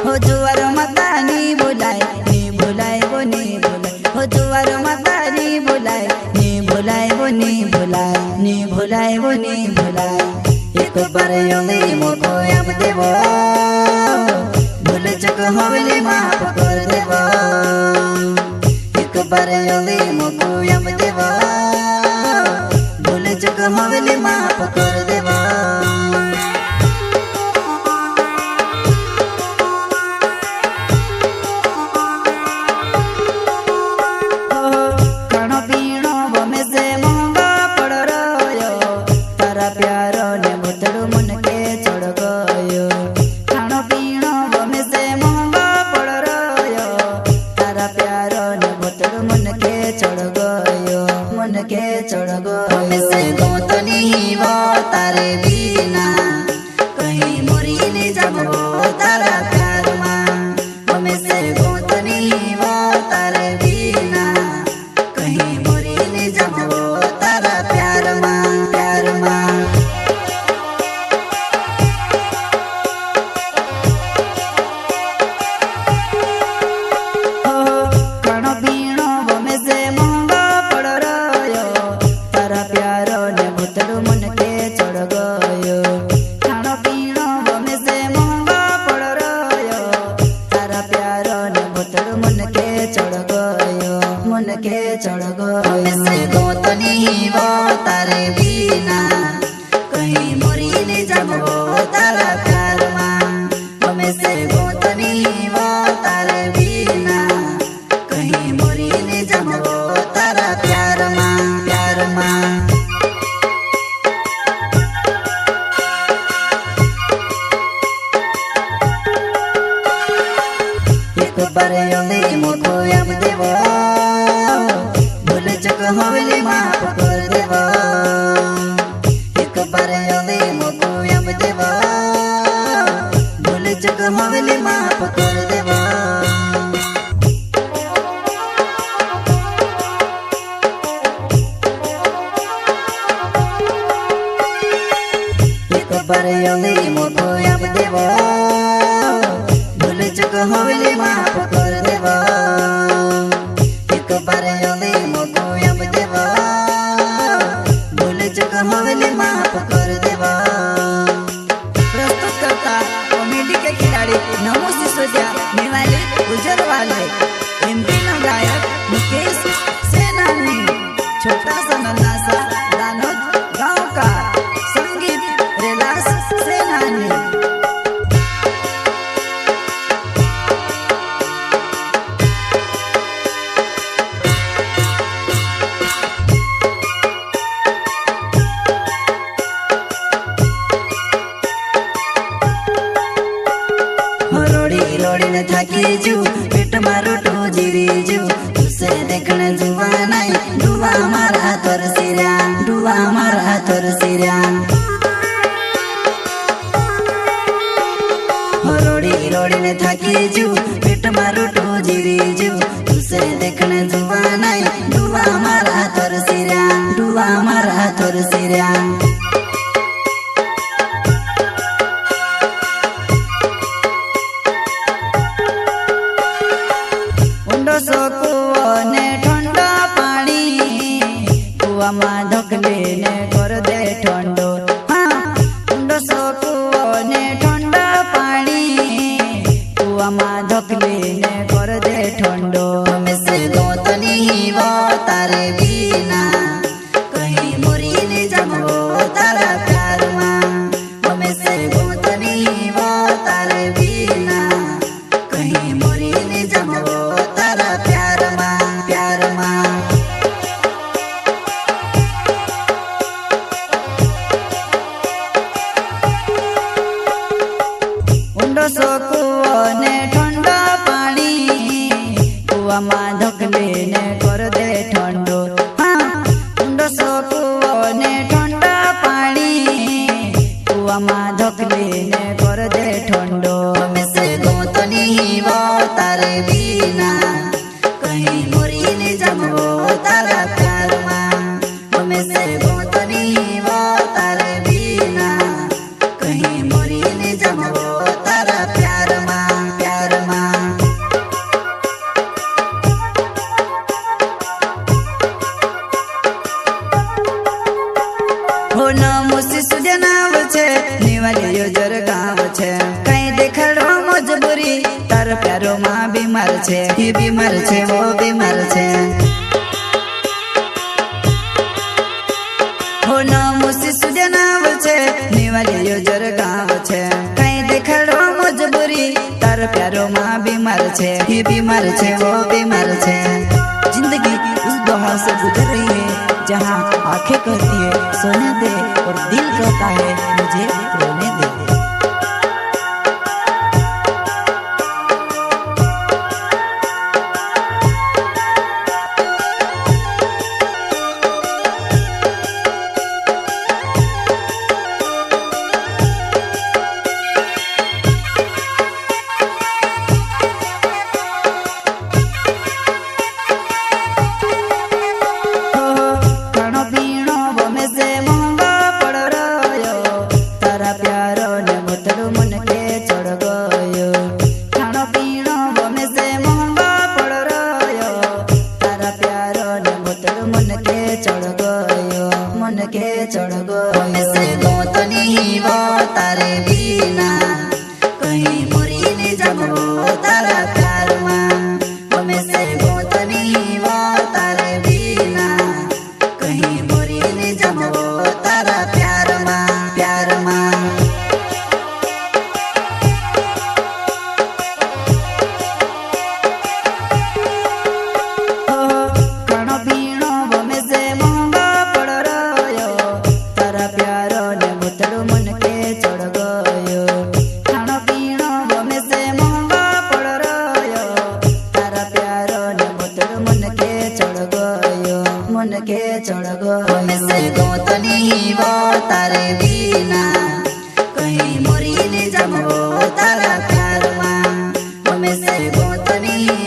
हो जुआर माता नी बुलाए वो नी बुलाए हो जुआर माता नी बुलाए वो नी बुलाए वो नी बुलाए एक बार योली मोको अब देवो भूल चुक होली माफ कर देवो एक बार योली मोको अब देवो भूल चुक होली माफ कर देवो चढ़ गो से गोतनी वो तारे बिना कहीं मुरी नहीं जाबो तारा प्यार मां हमें से गोतनी वो तारे बिना कहीं मुरी नहीं जाबो तारा प्यार मां चढ़ गो से गोतनी वो तारे बिना कहीं मुरी नहीं जाबो तारा प्यार मां हमें से गोतनी वो तारे बिना कहीं मुरी नहीं जाबो तारा प्यार मां एक बार योली मोको अब देवो होली माफ कर देवो एक बार योली मोको अब देवो भूल चुक होली माफ कर देवो एक बार योली मोको अब देवो भूल चुक होली माफ कर देवो एक बार योली मोको होली माफ कर देवा प्रस्तुत करता कॉमेडी के खिलाड़ी नमो सिसोदिया निवाले उजर वाले एमपी न गायक मुकेश सेनानी छोटा सा नन्हा सा दानोद गांव का संगीत रेलास सेनानी रोड़ी न थाकी जू पेट मारो तो जीरी जू तुसे देखने जुआ नहीं डुआ मारा तोर सिरा रोड़ी न थाकी जू पेट मारो तो जीरी जू तुसे देखने जुआ नहीं डुआ मारा तोर सिरा सो कुओने ठंडा पानी कुआ मां धकले ने कर दे ठंडो हाँ सो कुओने ठंडा पानी कुआ मां धकले ने कर दे ठंडो में से गोतनी वो तारे बिना कहीं मुरी नहीं जाबो तारा प्यार मां हमें से गोतनी वो तारे बिना कहीं मुरी नहीं जाबो प्यार मां सो कुओने ठंडा पानी कुआ मां धकले ने कर दे ठंडो हाँ सो कुओने ठंडा पानी कुआ मां धकले ने कर दे ठंडो में से गोतनी वो तारे बिना कहीं मुरी नहीं जाबो तारा प्यार मां हमें से निवालियो जर गाँव छे कहीं देखाड़ो मजबूरी तार प्यारो माँ बीमार छे ये बीमार छे वो बीमार छे हो नमोसी सुजनाव छे निवालियो जर गाँव छे कहीं देखाड़ो मजबूरी तार प्यारो माँ बीमार छे ये बीमार छे वो बीमार छे जिंदगी उस दौर से गुजर रही है जहाँ आंखें कहती है सोने दे और दिल कहता है मुझे रोने दे। चढ़ गयो से गोतनी वो तारे बिना कहीं मुरी नहीं जमो तारा प्यार मां हमें से गोतनी वो तारे बिना कहीं मुरी नहीं जमो तारा प्यार मां प्यार मां के चढ़ गयो से गोतनी वो तारे बिना कहीं मुरी नहीं जमो तारा प्यार मां हमें से गोतनी